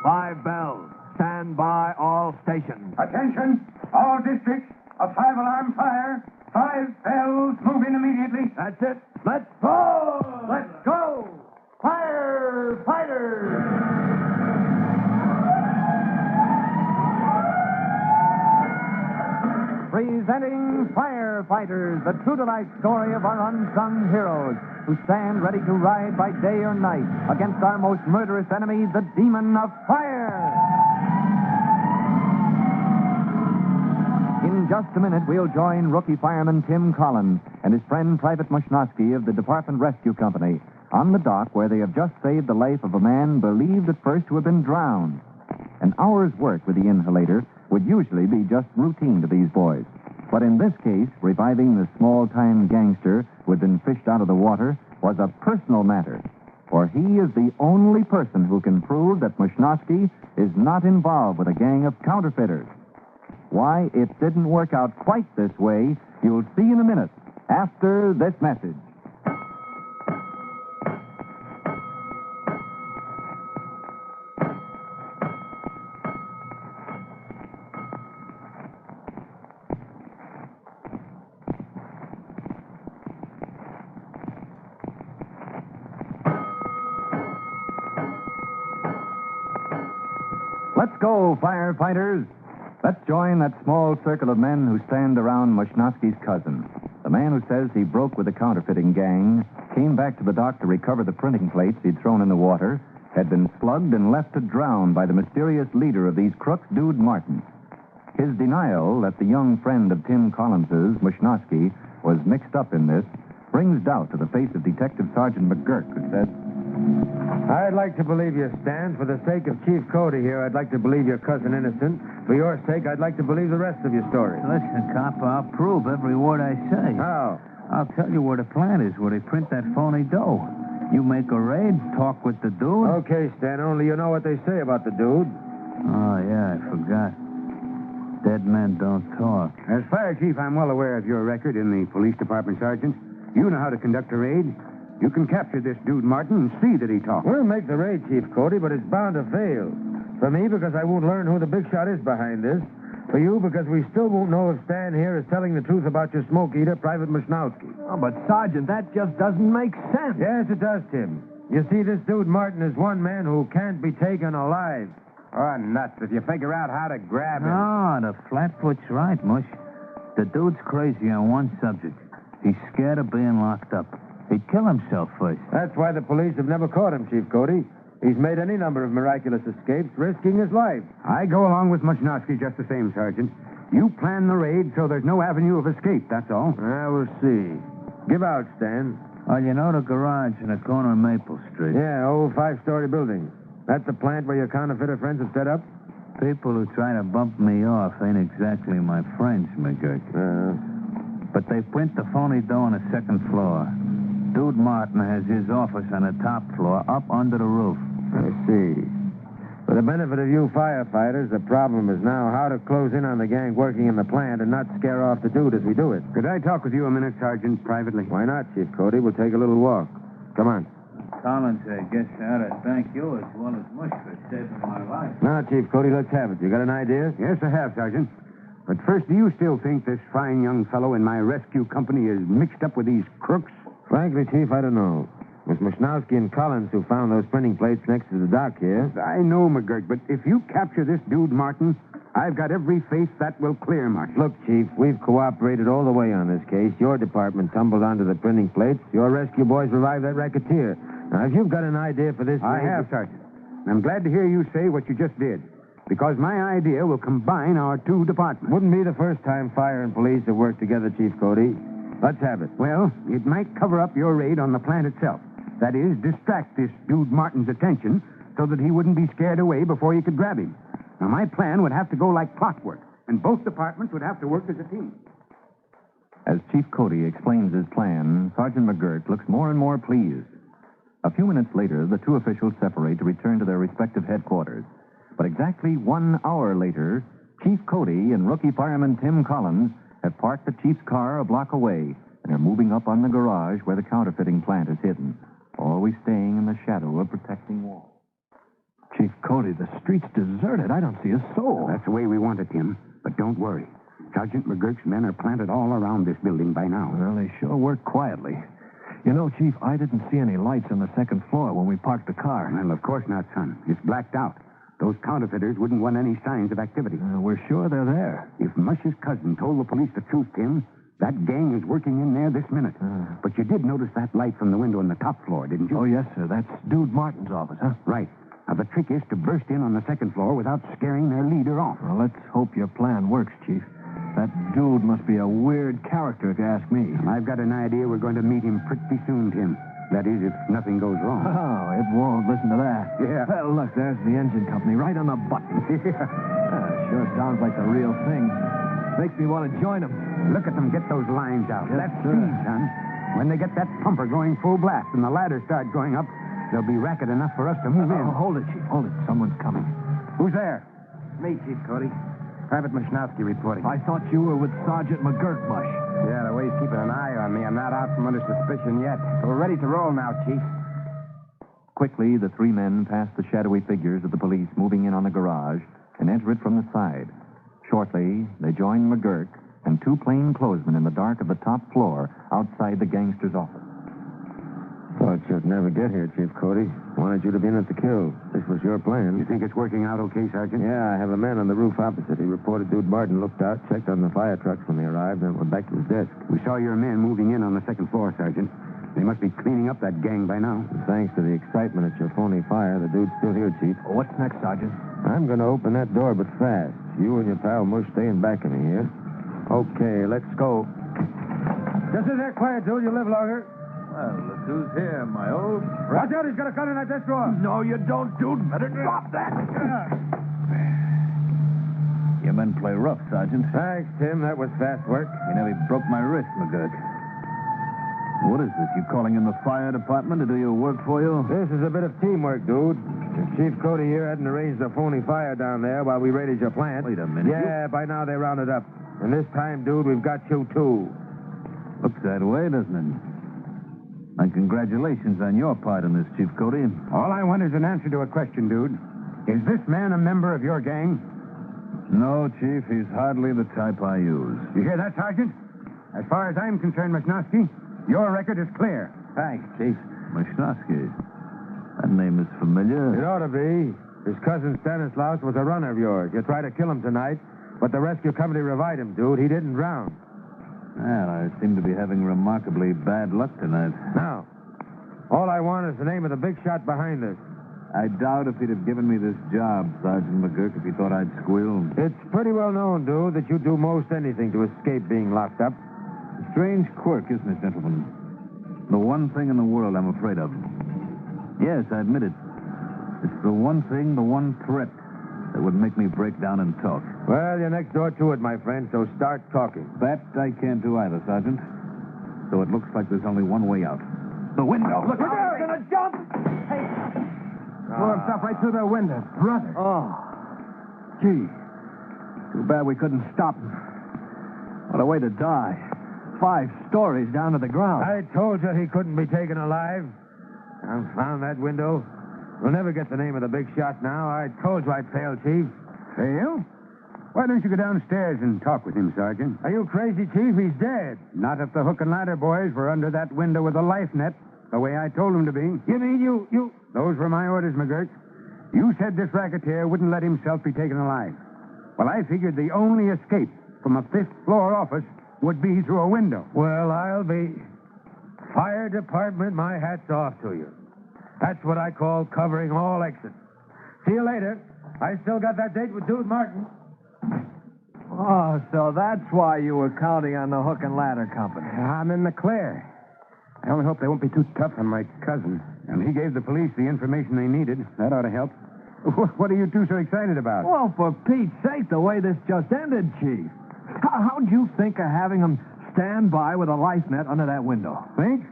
5 bells. Stand by all stations. Attention, all districts. A 5-alarm fire. 5 bells. Move in immediately. That's it. Let's go! Let's go! Firefighters! Presenting Firefighters, the true-to-life story of our unsung heroes who stand ready to ride by day or night against our most murderous enemy, the demon of fire. In just a minute, we'll join rookie fireman Tim Collins and his friend Private Mushnosky of the Department Rescue Company on the dock where they have just saved the life of a man believed at first to have been drowned. An hour's work with the inhalator would usually be just routine to these boys. But in this case, reviving the small-time gangster who had been fished out of the water was a personal matter. For he is the only person who can prove that Mushnosky is not involved with a gang of counterfeiters. Why it didn't work out quite this way, you'll see in a minute after this message. Let's go, firefighters. Let's join that small circle of men who stand around Mushnosky's cousin. The man who says he broke with the counterfeiting gang, came back to the dock to recover the printing plates he'd thrown in the water, had been slugged and left to drown by the mysterious leader of these crooks, Dude Martin. His denial that the young friend of Tim Collins's, Mushnosky, was mixed up in this brings doubt to the face of Detective Sergeant McGurk, who said, I'd like to believe you, Stan. For the sake of Chief Cody here, I'd like to believe your cousin innocent. For your sake, I'd like to believe the rest of your story. Listen, cop, I'll prove every word I say. How? I'll tell you where the plant is, where they print that phony dough. You make a raid, talk with the dude. Okay, Stan, only you know what they say about the dude. Oh, yeah, I forgot. Dead men don't talk. As fire chief, I'm well aware of your record in the police department, Sergeant. You know how to conduct a raid. You can capture this dude, Martin, and see that he talks. We'll make the raid, Chief Cody, but it's bound to fail. For me, because I won't learn who the big shot is behind this. For you, because we still won't know if Stan here is telling the truth about your smoke eater, Private Mushnosky. Oh, but, Sergeant, that just doesn't make sense. Yes, it does, Tim. You see, this dude Martin is one man who can't be taken alive. Oh, nuts. If you figure out how to grab him. No, the Flatfoot's right, Mush. The dude's crazy on one subject. He's scared of being locked up. He'd kill himself first. That's why the police have never caught him, Chief Cody. He's made any number of miraculous escapes, risking his life. I go along with Mushnosky just the same, Sergeant. You plan the raid so there's no avenue of escape, that's all. We'll see. Give out, Stan. Oh, you know the garage in the corner of Maple Street? Yeah, old 5-story building. That's the plant where your counterfeiter friends have set up? People who try to bump me off ain't exactly my friends, McGurk. But they print the phony dough on the second floor. Dude Martin has his office on the top floor, up under the roof. I see. For the benefit of you firefighters, the problem is now how to close in on the gang working in the plant and not scare off the dude as we do it. Could I talk with you a minute, Sergeant, privately? Why not, Chief Cody? We'll take a little walk. Come on. Collins, I guess I ought to thank you as well as Mush for saving my life. Now, Chief Cody, let's have it. You got an idea? Yes, I have, Sergeant. But first, do you still think this fine young fellow in my rescue company is mixed up with these crooks? Frankly, Chief, I don't know. It was Mushnosky and Collins who found those printing plates next to the dock here. I know, McGurk, but if you capture this dude, Martin, I've got every faith that will clear Martin. Look, Chief, we've cooperated all the way on this case. Your department tumbled onto the printing plates. Your rescue boys revived that racketeer. Now, if you've got an idea for this... I have, Sergeant. And I'm glad to hear you say what you just did, because my idea will combine our two departments. Wouldn't be the first time fire and police have worked together, Chief Cody. Let's have it. Well, it might cover up your raid on the plant itself. That is, distract this dude Martin's attention so that he wouldn't be scared away before you could grab him. Now, my plan would have to go like clockwork, and both departments would have to work as a team. As Chief Cody explains his plan, Sergeant McGurk looks more and more pleased. A few minutes later, the two officials separate to return to their respective headquarters. But exactly 1 hour later, Chief Cody and rookie fireman Tim Collins have parked the chief's car a block away and are moving up on the garage where the counterfeiting plant is hidden, always staying in the shadow of protecting walls. Chief Cody, the street's deserted. I don't see a soul. That's the way we want it, Tim. But don't worry. Sergeant McGurk's men are planted all around this building by now. Well, they sure work quietly. You know, Chief, I didn't see any lights on the second floor when we parked the car. Well, of course not, son. It's blacked out. Those counterfeiters wouldn't want any signs of activity. We're sure they're there. If Mush's cousin told the police the truth, Tim, that gang is working in there this minute. But you did notice that light from the window on the top floor, didn't you? Oh, yes, sir. That's Dude Martin's office, huh? Right. Now, the trick is to burst in on the second floor without scaring their leader off. Well, let's hope your plan works, Chief. That dude must be a weird character, if you ask me. I've got an idea we're going to meet him pretty soon, Tim. That is, if nothing goes wrong. Oh, it won't. Listen to that. Yeah. Well, look, there's the engine company right on the button. Sure sounds like the real thing. Makes me want to join them. Look at them get those lines out. Yes, That's sir. speed, son. When they get that pumper going full blast and the ladders start going up, there'll be racket enough for us to move in. Hold it, Chief. Hold it. Someone's coming. Who's there? Me, Chief Cody. Private Mushnowski reporting. I thought you were with Sergeant McGurk, Mush. Yeah, the way he's keeping an eye on me, I'm not out from under suspicion yet. So we're ready to roll now, Chief. Quickly, the three men pass the shadowy figures of the police moving in on the garage and enter it from the side. Shortly, they join McGurk and two plainclothesmen in the dark of the top floor outside the gangster's office. Thought you'd never get here, Chief Cody. Wanted you to be in at the kill. This was your plan. You think it's working out okay, Sergeant? Yeah, I have a man on the roof opposite. He reported Dude Martin looked out, checked on the fire trucks when they arrived, then went back to his desk. We saw your men moving in on the second floor, Sergeant. They must be cleaning up that gang by now. Thanks to the excitement at your phony fire, the dude's still here, Chief. What's next, Sergeant? I'm going to open that door, but fast. You and your pal Mush staying back of me here. Okay, let's go. Just as they're quiet, dude, you live longer. Well, look who's here, my old Watch out, he's got a gun in that desk drawer. No, you don't, dude. Better drop that. Your men play rough, Sergeant. Thanks, Tim. That was fast work. You nearly broke my wrist, McGurk. What is this? You calling in the fire department to do your work for you? This is a bit of teamwork, dude. If Chief Cody here hadn't arranged a phony fire down there while we raided your plant. Wait a minute. Yeah, by now they rounded up. And this time, dude, we've got you, too. Looks that way, doesn't it? And congratulations on your part in this, Chief Cody. All I want is an answer to a question, dude. Is this man a member of your gang? No, Chief, he's hardly the type I use. You hear that, Sergeant? As far as I'm concerned, Mushnowski, your record is clear. Thanks, Chief. Mushnowski. That name is familiar. It ought to be. His cousin Stanislaus was a runner of yours. You tried to kill him tonight, but the rescue company revived him, dude. He didn't drown. Well, I seem to be having remarkably bad luck tonight. Now, all I want is the name of the big shot behind this. I doubt if he'd have given me this job, Sergeant McGurk, if he thought I'd squeal. It's pretty well known, dude, that you do most anything to escape being locked up. A strange quirk, isn't it, gentlemen? The one thing in the world I'm afraid of. Yes, I admit it. It's the one thing, the one threat that would make me break down and talk. Well, you're next door to it, my friend, so start talking. That I can't do either, Sergeant. So it looks like there's only one way out. The window. Look out! He's gonna jump! Hey! Blew himself right through the window. Brother. Oh. Gee. Too bad we couldn't stop him. What a way to die. 5 stories down to the ground. I told you he couldn't be taken alive. Confound that window. We'll never get the name of the big shot now. I told you I'd fail, Chief. Fail? Why don't you go downstairs and talk with him, Sergeant? Are you crazy, Chief? He's dead. Not if the hook and ladder boys were under that window with a life net, the way I told them to be. You mean you... Those were my orders, McGurk. You said this racketeer wouldn't let himself be taken alive. Well, I figured the only escape from a 5th-floor office would be through a window. Well, I'll be... Fire department, my hat's off to you. That's what I call covering all exits. See you later. I still got that date with Dude Martin. Oh, so that's why you were counting on the hook and ladder company. I'm in the clear. I only hope they won't be too tough on my cousin. And he gave the police the information they needed. That ought to help. What are you two so excited about? Well, for Pete's sake, the way this just ended, Chief. How'd you think of having them stand by with a life net under that window? Think?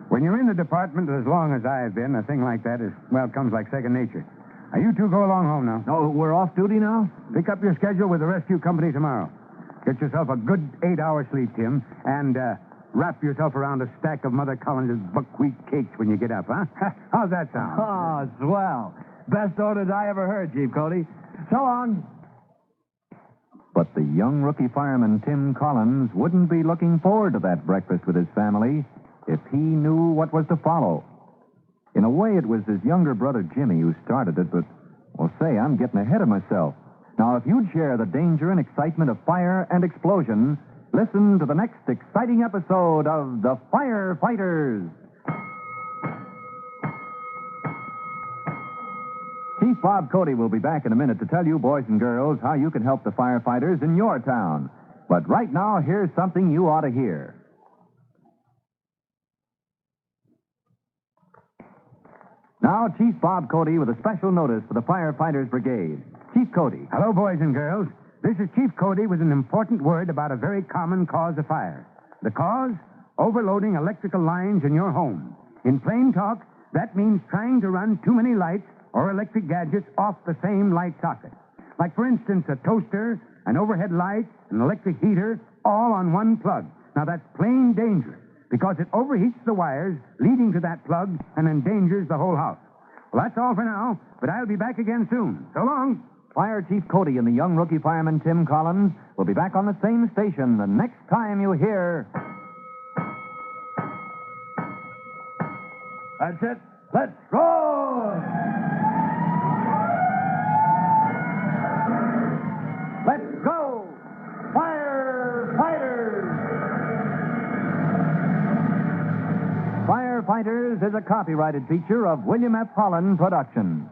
When you're in the department as long as I've been, a thing like that comes like second nature. Now, you two go along home now. Oh, we're off duty now? Pick up your schedule with the rescue company tomorrow. Get yourself a good 8-hour sleep, Tim, and wrap yourself around a stack of Mother Collins's buckwheat cakes when you get up, huh? How's that sound? Oh, swell. Best orders I ever heard, Chief Cody. So long. But the young rookie fireman, Tim Collins, wouldn't be looking forward to that breakfast with his family if he knew what was to follow. In a way, it was his younger brother, Jimmy, who started it, but, well, say, I'm getting ahead of myself. Now, if you'd share the danger and excitement of fire and explosion, listen to the next exciting episode of The Firefighters. Chief Bob Cody will be back in a minute to tell you, boys and girls, how you can help the firefighters in your town. But right now, here's something you ought to hear. Now, Chief Bob Cody with a special notice for the Firefighters Brigade. Chief Cody. Hello, boys and girls. This is Chief Cody with an important word about a very common cause of fire. The cause? Overloading electrical lines in your home. In plain talk, that means trying to run too many lights or electric gadgets off the same light socket. Like, for instance, a toaster, an overhead light, an electric heater, all on one plug. Now, that's plain dangerous because it overheats the wires leading to that plug and endangers the whole house. Well, that's all for now, but I'll be back again soon. So long. Fire Chief Cody and the young rookie fireman, Tim Collins, will be back on the same station the next time you hear... That's it. Let's roar! Let's go! Firefighters! Firefighters is a copyrighted feature of William F. Holland Productions.